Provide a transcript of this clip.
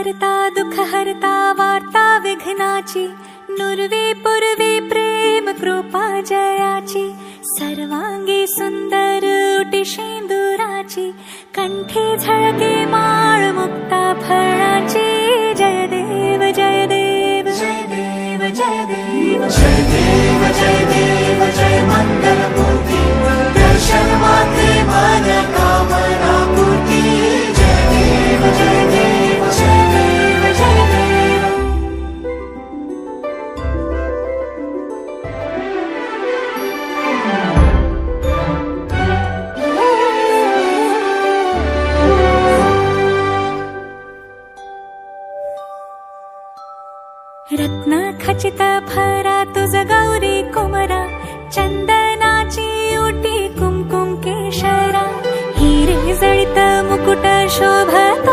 हरता दुख हरता वार्ता विघ्नाची, नुर्वे पूर्वे प्रेम कृपा जयाची, सर्वांगी सुंदर उटी शेंदुराची, कंठी झळके माळ मुक्ता फळाची। जय देव जय देव जय देव जय देव जय देव जय देव जय मंगल मूर्ती, दर्शन मात्रे मन कामना पूर्ती। जय देव जय देव जय देव जय देव। रत्न खचित भरा तुझ गौरी कुमरा, चंदनाची उटी कुमकुम केशरा, हिरे जळित मुकुट शोभतो